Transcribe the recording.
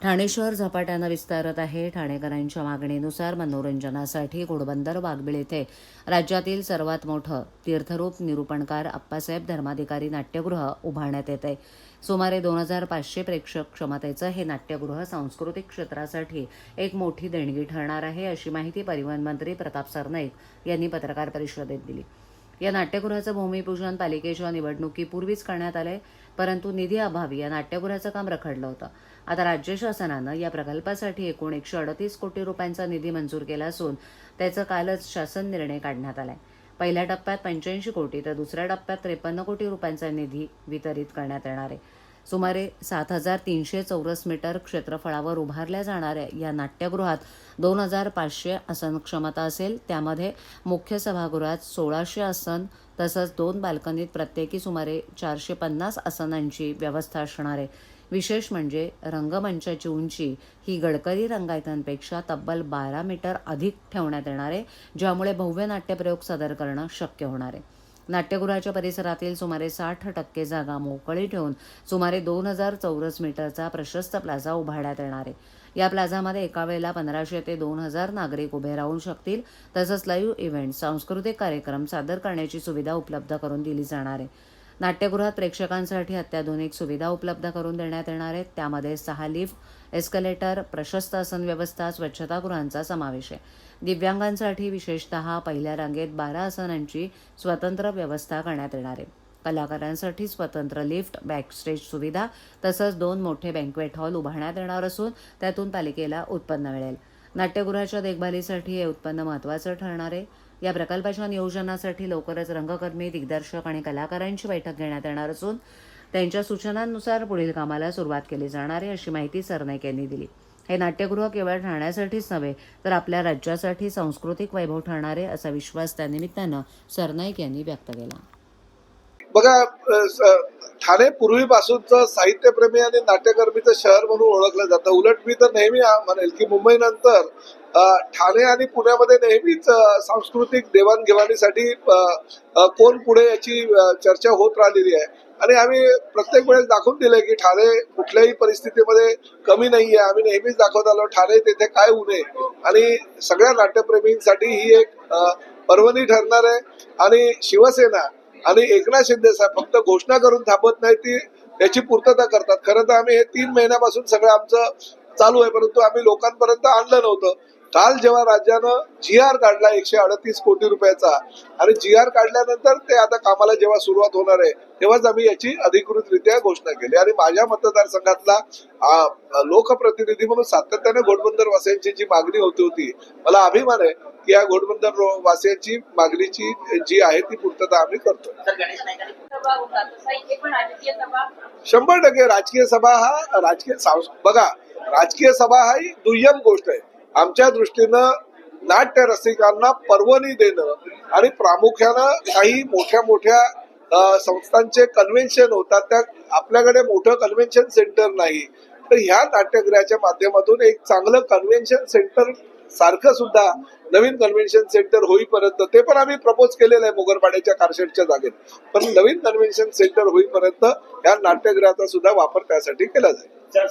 ठाणे शहर झपाट्यानं विस्तारत आहे. ठाणेकरांच्या मागणीनुसार मनोरंजनासाठी घोडबंदर वाघबीळ येथे राज्यातील सर्वात मोठं तीर्थरूप निरूपणकार अप्पासाहेब धर्माधिकारी नाट्यगृह उभारण्यात येत आहे. सुमारे 2500 प्रेक्षक क्षमतेचं हे नाट्यगृह सांस्कृतिक क्षेत्रासाठी एक मोठी देणगी ठरणार आहे, अशी माहिती परिवहन मंत्री प्रताप सरनाईक यांनी पत्रकार परिषदेत दिली. या नाट्यगृहाचं भूमिपूजन पालिकेच्या निवडणुकीपूर्वीच करण्यात आलंय, परंतु निधी अभावी या नाट्यगृहाचं काम रखडलं होतं. आता राज्य शासनानं या प्रकल्पासाठी एकूण 138 कोटी रुपयांचा निधी मंजूर केला असून त्याचा कालच शासन निर्णय काढण्यात आलाय. पहिल्या टप्प्यात 85 कोटी तर दुसऱ्या टप्प्यात 53 कोटी रुपयांचा निधी वितरित करण्यात येणार आहे. सुमारे 7300 चौरस मीटर क्षेत्रफळावर उभारल्या जाणाऱ्या या नाट्यगृहात 2500 आसन क्षमता असेल. त्यामध्ये मुख्य सभागृहात 1600 आसन तसंच 2 बाल्कनीत प्रत्येकी सुमारे 450 आसनांची व्यवस्था असणार आहे. विशेष म्हणजे रंगमंचाची उंची ही गडकरी रंगायतांपेक्षा तब्बल 12 मीटर अधिक ठेवण्यात येणार आहे, ज्यामुळे भव्य नाट्यप्रयोग सादर करणं शक्य होणार आहे. नाट्यगृहाच्या परिसरातील सुमारे 60% जागा मोकळी ठेवून सुमारे 2000 चौरस मीटरचा प्रशस्त प्लाझा उभारण्यात येणार आहे. या प्लाझामध्ये एका वेळेला 1500 ते 2000 नागरिक उभे राहू शकतील. तसंच लाईव्ह इव्हेंट, सांस्कृतिक कार्यक्रम सादर करण्याची सुविधा उपलब्ध करून दिली जाणार आहे. नाट्यगृहात प्रेक्षकांसाठी अत्याधुनिक सुविधा उपलब्ध करून देण्यात येणार आहेत. त्यामध्ये 6 लिफ्ट, एस्केलेटर, प्रशस्त आसन व्यवस्था, स्वच्छतागृहांचा समावेश आहे. दिव्यांगांसाठी विशेषतः पहिल्या रांगेत 12 आसनांची स्वतंत्र व्यवस्था करण्यात येणार आहे. कलाकारांसाठी स्वतंत्र लिफ्ट, बॅकस्टेज सुविधा तसंच 2 मोठे बँक्वेट हॉल उभारण्यात येणार असून त्यातून पालिकेला उत्पन्न मिळेल. नाट्यगृहाच्या देखभालीसाठी हे उत्पन्न महत्त्वाचं ठरणार आहे. या प्रकल्पाच्या नियोजनासाठी लवकरच रंगकर्मी, दिग्दर्शक आणि कलाकारांची बैठक घेण्यात येणार असून त्यांच्या सूचनांनुसार पुढील कामाला सुरुवात केली जाणार आहे, अशी माहिती सरनाईक यांनी दिली. हे नाट्यगृह केवळ ठाण्यासाठीच नव्हे तर आपल्या राज्यासाठी सांस्कृतिक वैभव ठरणार आहे, असा विश्वास त्यानिमित्तानं सरनाईक यांनी व्यक्त केला. बघा, ठाणे पूर्वीपासूनचं साहित्यप्रेमी आणि नाट्यकर्मीचं शहर म्हणून ओळखलं जातं. उलट मी तर नेहमी म्हणेल की मुंबईनंतर ठाणे आणि पुण्यामध्ये नेहमीच सांस्कृतिक देवाणघेवाणीसाठी कोण पुढे याची चर्चा होत राहिलेली आहे. आणि आम्ही प्रत्येक वेळेस दाखवून दिलंय की ठाणे कुठल्याही परिस्थितीमध्ये कमी नाहीये. आम्ही नेहमीच दाखवत आलो ठाणे तेथे काय उणे, आणि सगळ्या नाट्यप्रेमींसाठी ही एक पर्वणी ठरणार आहे. आणि शिवसेना आणि एकनाथ शिंदे साहेब फक्त घोषणा करून थांबत नाही, ती याची पूर्तता करतात. खरं तर आम्ही हे 3 महिन्यापासून सगळं आमचं चालू आहे, परंतु आम्ही लोकांपर्यंत आणलं नव्हतं. काल जेव्हा राज्यानं GR काढला 138 कोटी रुपयाचा, आणि GR काढल्यानंतर ते आता कामाला जेव्हा सुरुवात होणार आहे तेव्हाच आम्ही याची अधिकृतरित्या घोषणा केली. आणि माझ्या मतदारसंघातला लोकप्रतिनिधी म्हणून सातत्याने घोडबंदर वासियांची जी मागणी होती, मला अभिमान आहे की या घोडबंदर वासियांची मागणीची जी आहे ती पूर्तता आम्ही करतो. 100% राजकीय सभा हा बघा, राजकीय सभा हा ही दुय्यम गोष्ट आहे. आमच्या दृष्टीनं नाट्य रसिकांना पर्वणी देणं, आणि प्रामुख्यानं काही मोठ्या मोठ्या संस्थांचे कन्व्हेन्शन होतात, त्या आपल्याकडे मोठं कन्व्हेन्शन सेंटर नाही. तर ह्या नाट्यगृहाच्या माध्यमातून एक चांगलं कन्व्हेन्शन सेंटर सारखं सुद्धा नवीन कन्व्हेन्शन सेंटर होईपर्यंत, ते पण आम्ही प्रपोज केलेलं आहे मोगरपाड्याच्या कारशेडच्या जागेत, पण नवीन कन्व्हेन्शन सेंटर होईपर्यंत या नाट्यगृहाचा सुद्धा वापर त्यासाठी केला जाईल.